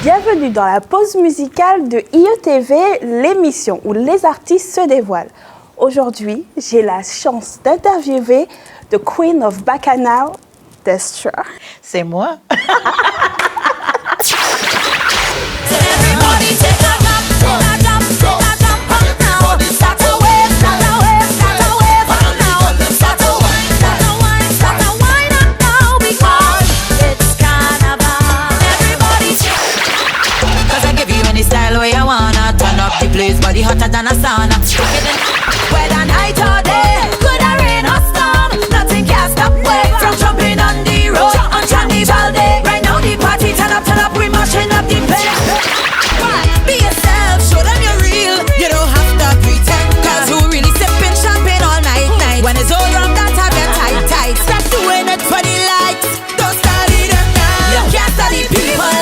Bienvenue dans la pause musicale de IOTV, l'émission où les artistes se dévoilent. Aujourd'hui, j'ai la chance d'interviewer the Queen of Bacchanal, DESTRA. C'est moi. The place body hotter than a sauna. Whether night or day, could a rain or storm, nothing can stop me from jumping on the road on Carnival Day. Right now the party turn up, we mashing up the place. Be yourself, show them you're real. You don't have to pretend, cause who really sipping champagne all night. When it's all wrong, that have your tight. Stop doing it for the lights. Don't study them now. You can't study people.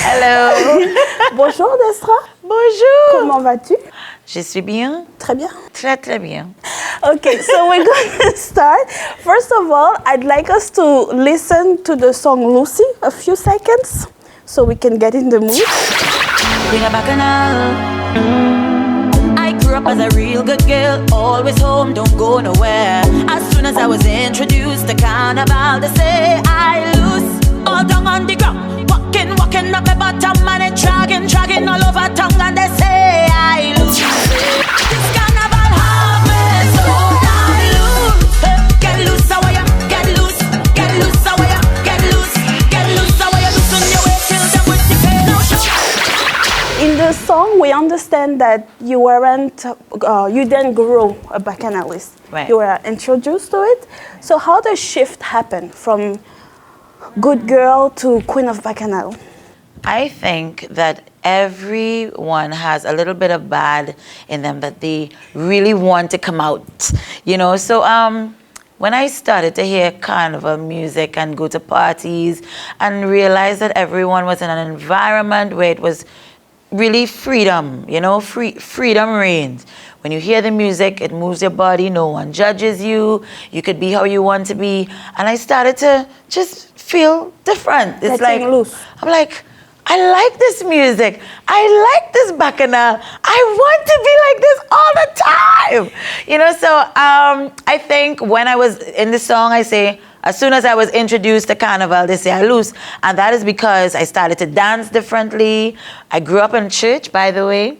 Hello. Bonjour DESTRA. Bonjour. Comment vas-tu? Je suis bien. Très bien. Très, très bien. Okay, so we're going to start. First of all, I'd like us to listen to the song Lucy a few seconds so we can get in the mood. Queen of Bacchanal. I grew up as a real good girl, always home, don't go nowhere. As soon as I was introduced to Carnival, they say I lose all down on the ground. Walking up my bottom and it dragging all over tongue, and they say I lose. This Carnival have me so I lose. Get loose, how you get loose, get loose, how you get loose, how you loosen your way till them with the pain no show. In the song, we understand that you weren't, you didn't grow a bacchanalist. Right. You were introduced to it. So how the shift happened from good girl to Queen of Bacchanal? I think that everyone has a little bit of bad in them that they really want to come out, you know. So when I started to hear carnival music and go to parties and realize that everyone was in an environment where it was really freedom, you know, freedom reigns. When you hear the music, it moves your body, no one judges you, you could be how you want to be. And I started to just feel different. It's Letting like, loose. I'm like, I like this music. I like this bacchanal. I want to be like this all the time. You know, so I think when I was in the song, I say, as soon as I was introduced to Carnival, they say I lose. And that is because I started to dance differently. I grew up in church, by the way,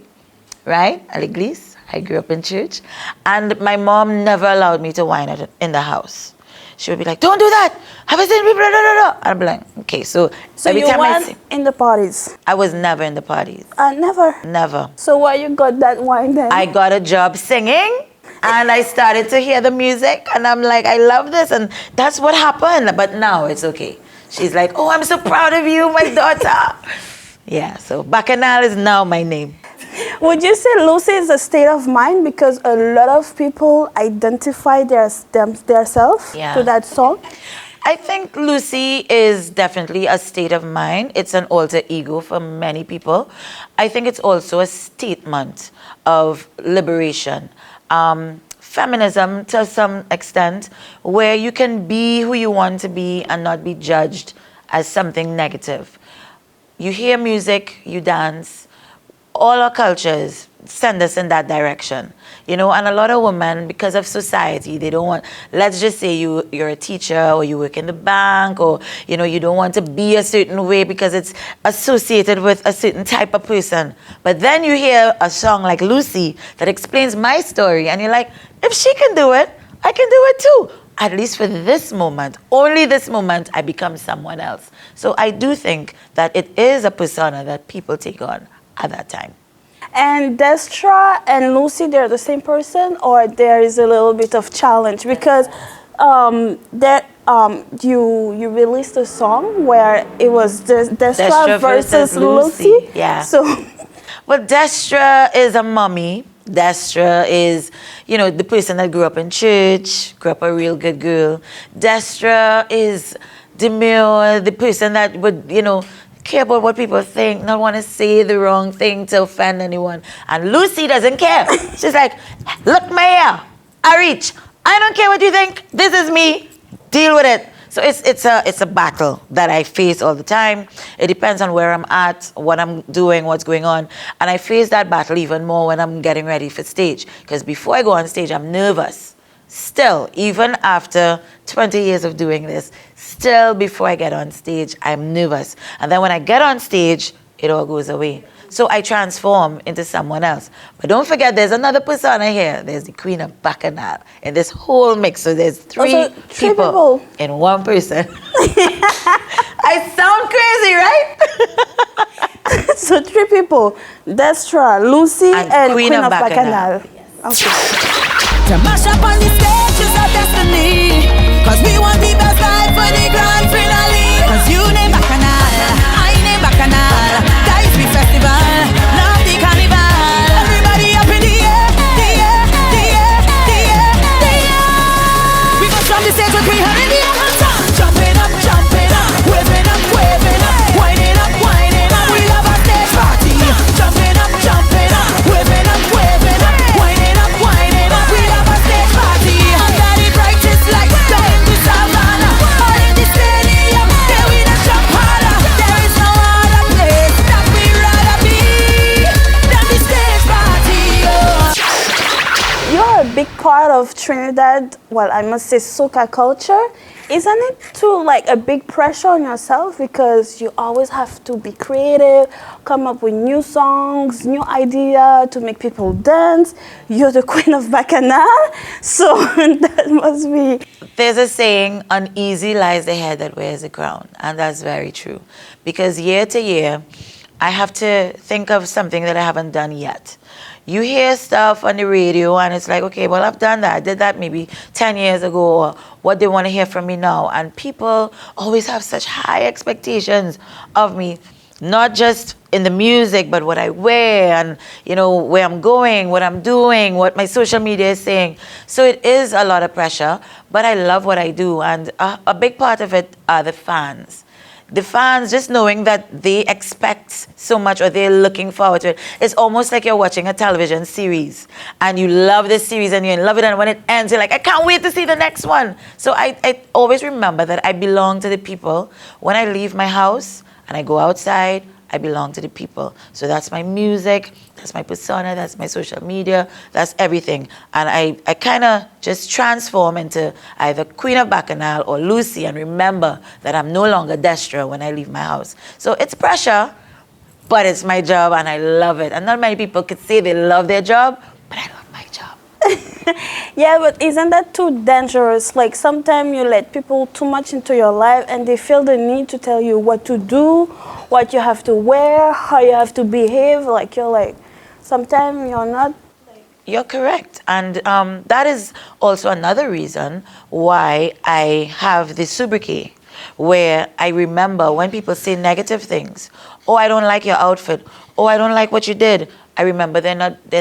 right? À l'église. I grew up in church. And my mom never allowed me to whine in the house. She would be like, don't do that. Have I seen people? And I'm like, okay. So every you time weren't in the parties? I was never in the parties. Never? Never. So why you got that wine then? I got a job singing and I started to hear the music and I'm like, I love this. And that's what happened. But now it's okay. She's like, oh, I'm so proud of you, my daughter. Yeah, so Bacchanal is now my name. Would you say Lucy is a state of mind because a lot of people identify themselves to that song? I think Lucy is definitely a state of mind. It's an alter ego for many people. I think it's also a statement of liberation. Feminism to some extent, where you can be who you want to be and not be judged as something negative. You hear music, you dance. All our cultures send us in that direction, you know, and a lot of women, because of society, they don't want, let's just say you're a teacher or you work in the bank or, you know, you don't want to be a certain way because it's associated with a certain type of person. But then you hear a song like Lucy that explains my story and you're like, if she can do it, I can do it too. At least for this moment, only this moment, I become someone else. So I do think that it is a persona that people take on at that time. And DESTRA and Lucy, they're the same person, or there is a little bit of challenge because you released a song where it was DESTRA versus Lucy. Yeah. So, well, DESTRA is a mommy. DESTRA is, you know, the person that grew up in church, grew up a real good girl. DESTRA is demure, the person that would, you know, care about what people think, not want to say the wrong thing to offend anyone. And Lucy doesn't care. She's like, look my hair, I reach. I don't care what you think. This is me. Deal with it. So it's a battle that I face all the time. It depends on where I'm at, what I'm doing, what's going on. And I face that battle even more when I'm getting ready for stage. Because before I go on stage, I'm nervous. Still, even after 20 years of doing this, still before I get on stage, I'm nervous. And then when I get on stage, it all goes away. So I transform into someone else. But don't forget, there's another persona here. There's the Queen of Bacchanal in this whole mix. So there's three people in one person. I sound crazy, right? So 3 people, Destra, Lucy, and Queen of Bacchanal. Yes. Okay. To mash up on the stage is our destiny. Cause we want the best life for the grand finale. Cause you name Bacchanal, I name Bacchanal. That is the festival, now the carnival. Everybody up in the air, the air, the air, the air, the air. We go from the stage with 300 in the air. Jumping up, waving up, waving up, winding up, winding up. We love our stage party. Jumping up, waving up, waving up, winding up, winding up. We love our stage party. Under the brightest lights, going to Savannah. All in the stadium, there we the jump harder. There is no other place that we'd rather be than the stage party. You're a big part of Trinidad, well, I must say soca culture. Isn't it too like a big pressure on yourself because you always have to be creative, come up with new songs, new idea to make people dance? You're the Queen of Bacchanal, so that must be... There's a saying, uneasy lies the head that wears a crown, and that's very true. Because year to year, I have to think of something that I haven't done yet. You hear stuff on the radio and it's like, okay, well, I've done that. I did that maybe 10 years ago, or what they want to hear from me now. And people always have such high expectations of me, not just in the music, but what I wear and, you know, where I'm going, what I'm doing, what my social media is saying. So it is a lot of pressure, but I love what I do. And a big part of it are the fans. The fans, just knowing that they expect so much or they're looking forward to it. It's almost like you're watching a television series and you love this series and you love it, and when it ends, you're like, I can't wait to see the next one. So I always remember that I belong to the people. When I leave my house and I go outside, I belong to the people. So that's my music, that's my persona, that's my social media, that's everything. And I kind of just transform into either Queen of Bacchanal or Lucy, and remember that I'm no longer Destra when I leave my house. So it's pressure, but it's my job and I love it. And not many people could say they love their job, but I love my job. Yeah, but isn't that too dangerous? Like sometimes you let people too much into your life and they feel the need to tell you what to do, what you have to wear, how you have to behave. Like you're like, sometimes you're not. You're correct. And that is also another reason why I have this sobriquet, where I remember when people say negative things. Oh, I don't like your outfit. Oh, I don't like what you did. I remember they're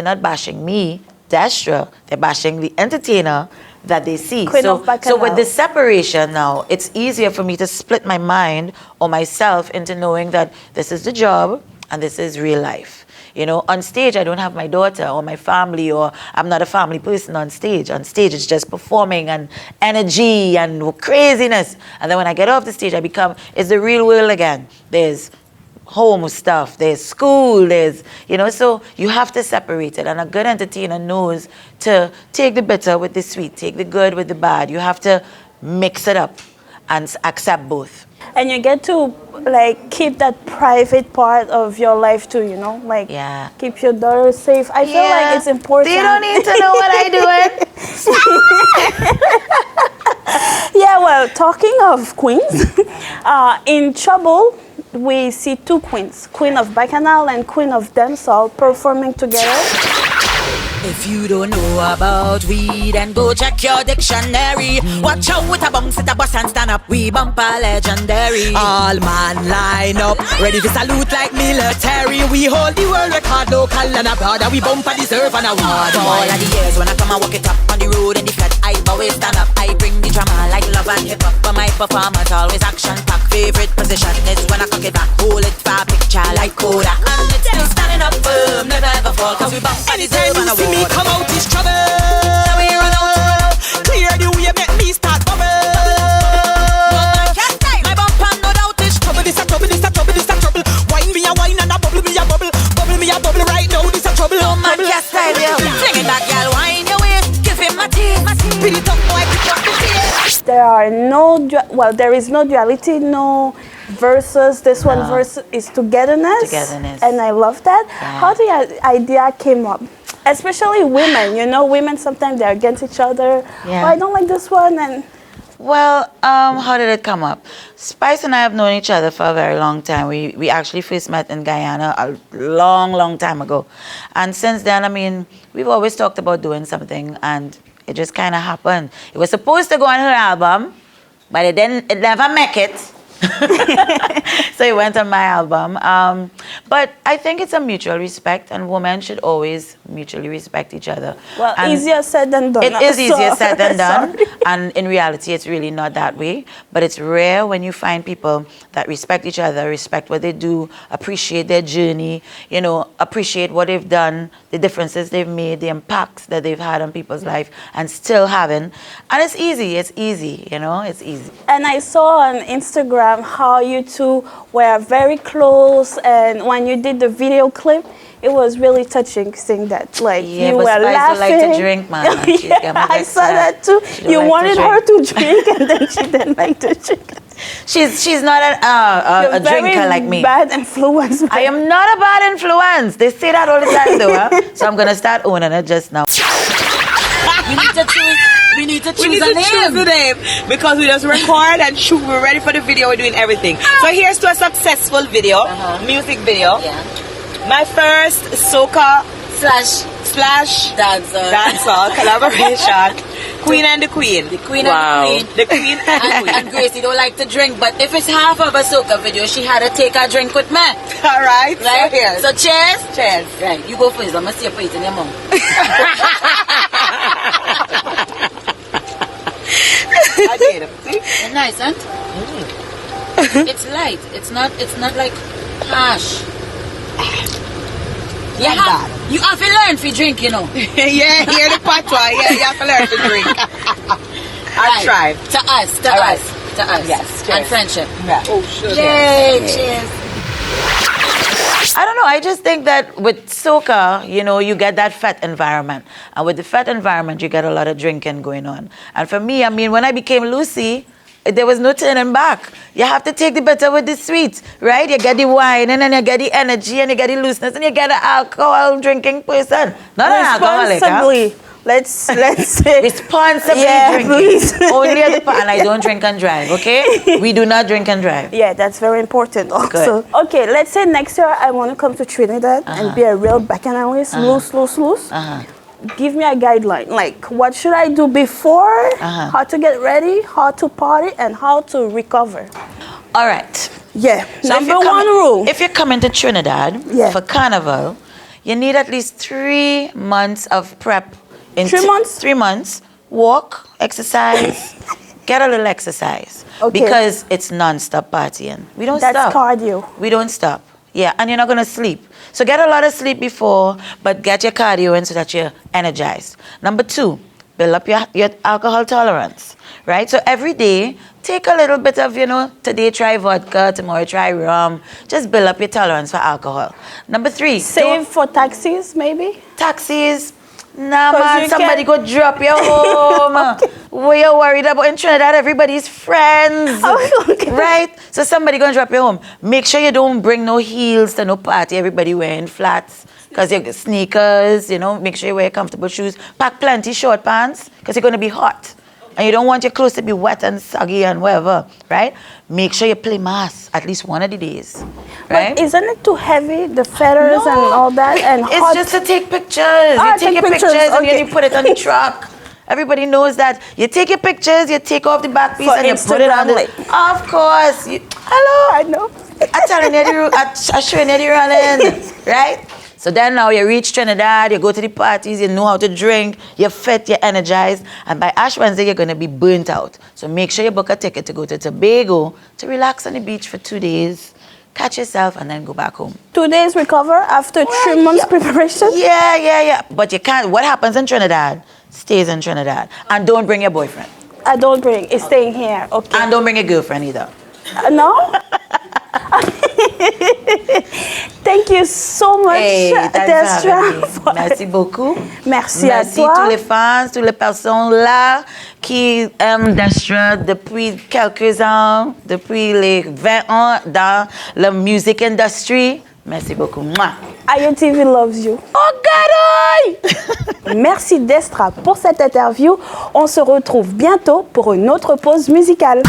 not bashing me, Destra, they're bashing the entertainer that they see. So with the separation now, it's easier for me to split my mind or myself into knowing that this is the job and this is real life. You know, on stage, I don't have my daughter or my family, or I'm not a family person on stage. On stage, it's just performing and energy and craziness. And then when I get off the stage, it's the real world again. There's home stuff, there's school, there's, you know, so you have to separate it. And a good entertainer knows to take the bitter with the sweet, take the good with the bad. You have to mix it up and accept both. And you get to like keep that private part of your life too, you know, like keep your daughter safe. I feel like it's important. They don't need to know what I do. Yeah, well, talking of queens, in Trouble, we see 2 queens, Queen of Bacchanal and Queen of Dancehall, performing together. If you don't know about weed, then go check your dictionary. Watch out with a bounce, it a bus and stand up. We bumper legendary. All man line up, ready to salute like military. We hold the world record, local and abroad, and we bumper deserve an award. All of the years when I come and walk it up on the road in the flat, I always stand up. I bring the drama like love and hip hop. But my performance always action packed. Favorite position is when I cock it back, hold it for a picture like Kodak. And it's still standing up firm, never ever fall, cause we bump and deserve an award. Me come out is trouble. Now we run out. Clear the way, make me start bubble. well, there is no duality, no versus. This one verse is togetherness. Togetherness. And I love that. Yeah. How the idea came up? Especially women, you know, women sometimes they're against each other. Yeah. Oh, I don't like this one. And Well, how did it come up? Spice and I have known each other for a very long time. We actually first met in Guyana a long time ago. And since then, I mean, we've always talked about doing something, and it just kind of happened. It was supposed to go on her album, but it never make it. So it went on my album. But I think it's a mutual respect, and women should always mutually respect each other. well, And easier said than done. it is easier said than done. Sorry. And in reality, it's really not that way. But it's rare when you find people that respect each other, respect what they do, appreciate their journey, you know, appreciate what they've done, the differences they've made, the impacts that they've had on people's life, and still having. And it's easy, you know, it's easy. And I saw on Instagram how you two were very close, and when you did the video clip, it was really touching seeing that. Like Yeah, you but were Spice laughing. don't like to drink, man. She's Yeah, got my I vexed saw up. that too. She don't You like to wanted her drink. to drink, and then she didn't like to drink. She's not a You're drinker very like me. Bad influence. I am not a bad influence. They say that all the time, though. So I'm gonna start owning it just now. We need to choose a name. the name because we just record and shoot. We're ready for the video. We're doing everything. So here's to a successful video, music video. Yeah. My first soca Slash dancer. dancehall collaboration. Queen and the Queen. The Queen Wow. and the Queen. The Queen and the And, Queen. and Gracie don't like to drink, but if it's half of a soca video, she had to take a drink with me. All right. Right? So here. So cheers. Cheers. Right, you go first. I'm gonna see your plate in your mouth. I did it. See? It's nice, huh? It's light. It's not like harsh. You have to learn to drink, you know. Yeah, hear the patois. Yeah, you have to learn to drink. I'll try. To us. All right. To us. Yes, cheers. And friendship. Yeah. Oh, sure. Yay, cheers. I don't know. I just think that with soca, you know, you get that fat environment. And with the fat environment, you get a lot of drinking going on. And for me, I mean, when I became Lucy, there was no turning back. You have to take the bitter with the sweet, right? You get the wine, and then you get the energy, and you get the looseness, and you get the alcohol drinking person. Not an alcoholic, huh? Responsibly. Let's say Responsibly Yeah, drinking. please. Only at the part, and I don't drink and drive, okay? We do not drink and drive. Yeah, that's very important also. Good. Okay, let's say next year I want to come to Trinidad and be a real bacchanalist, loose. Give me a guideline, like what should I do before, how to get ready, how to party, and how to recover. All right. Yeah, So if number you're one coming- rule. If you're coming to Trinidad Yeah. for Carnival, you need at least 3 months of prep. 3 months? 3 months. Walk, exercise, get a little exercise. Okay. Because it's non-stop partying. We don't That's stop. cardio. We don't stop. Yeah, and you're not going to sleep. So get a lot of sleep before, but get your cardio in so that you're energized. Number 2, build up your alcohol tolerance, right? So every day, take a little bit of, you know, today try vodka, tomorrow try rum. Just build up your tolerance for alcohol. Number 3, Save for taxis, maybe. taxis. Nah, 'Cause man, you somebody can- go drop you home. What you worried about in Trinidad? Everybody's friends. Oh, okay. Right? So somebody gonna drop you home. Make sure you don't bring no heels to no party. Everybody wearing flats. Because you sneakers, you know, make sure you wear comfortable shoes. Pack plenty short pants because you're gonna be hot. And you don't want your clothes to be wet and soggy and whatever, right? Make sure you play mass at least one of the days, right? But isn't it too heavy, the feathers and all that? And It's hot? just to take pictures. Ah, You take take your pictures, pictures and then okay. you put it on the truck. Everybody knows that. You take your pictures, you take off the back piece For and you put it on Instagram, the... like- Of course. Hello. I know. I'm telling you, I'm showing you the running, right? So then now you reach Trinidad, you go to the parties, you know how to drink, you're fit, you're energized, and by Ash Wednesday, you're going to be burnt out. So make sure you book a ticket to go to Tobago to relax on the beach for 2 days, catch yourself, and then go back home. 2 days recover after 3 months preparation? Yeah. But you can't, what happens in Trinidad stays in Trinidad. And don't bring your boyfriend. I don't bring, it's staying here, okay. And don't bring your girlfriend either. No? Thank you so much, Hey, thanks for Destra. having me. Merci beaucoup. Merci à toi. Merci tous les fans, toutes les personnes là qui aiment DESTRA depuis quelques ans, depuis les 20 ans dans la music industry. Merci beaucoup. Mouah. IOTV loves you. Oh God! Merci Destra pour cette interview. On se retrouve bientôt pour une autre pause musicale.